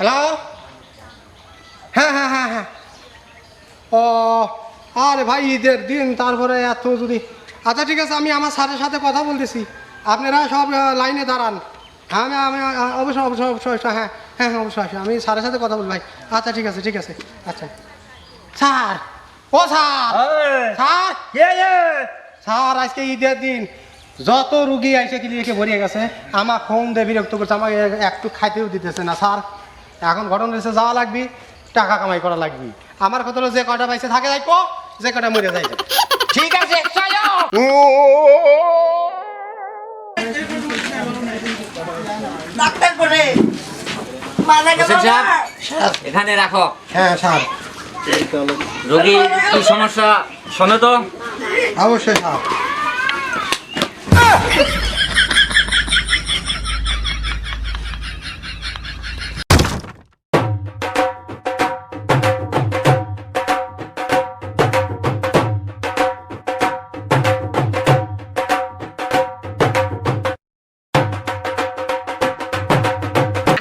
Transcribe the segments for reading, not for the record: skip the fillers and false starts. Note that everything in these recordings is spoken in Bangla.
হ্যালো, হ্যাঁ হ্যাঁ হ্যাঁ হ্যাঁ। ও আরে ভাই, ঈদের দিন, তারপরে এত যদি, আচ্ছা ঠিক আছে, আমি আমার স্যারের সাথে কথা বলতেছি, আপনারা সব লাইনে দাঁড়ান। হ্যাঁ আমি অবশ্যই অবশ্যই অবশ্যই হ্যাঁ হ্যাঁ হ্যাঁ অবশ্যই আসি, আমি স্যারের সাথে কথা বলবো ভাই। আচ্ছা ঠিক আছে ঠিক আছে। আচ্ছা স্যার, ও স্যার, স্যার স্যার, আজকে ঈদের দিন যত রুগী আইসে ক্লিনিকে ভরিয়ে গেছে, আমার ফোন দিয়ে বিরক্ত করছে, আমাকে একটু খাইতেও দিতেছে না স্যার। এখন ঘটনা হচ্ছে যাওয়া লাগবে, টাকা কামাই করা লাগবে। আমার কথা হলো যে কটা পাইছে থাকে যাইবো, যে কটা মরে যাই। ঠিক আছে চলো। ডাক্তার করে মারা গেল হোসেন না। সাহেব, এখানে রাখো। হ্যাঁ স্যার, রোগী কি সমস্যা শোনো তো। অবশ্যই স্যার।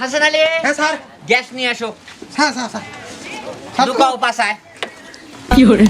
হাসান আলী, হ্যাঁ স্যার, গ্যাস নিয়ে আসো। স্যার স্যার স্যার ঢুকাও পাশায়। কি hore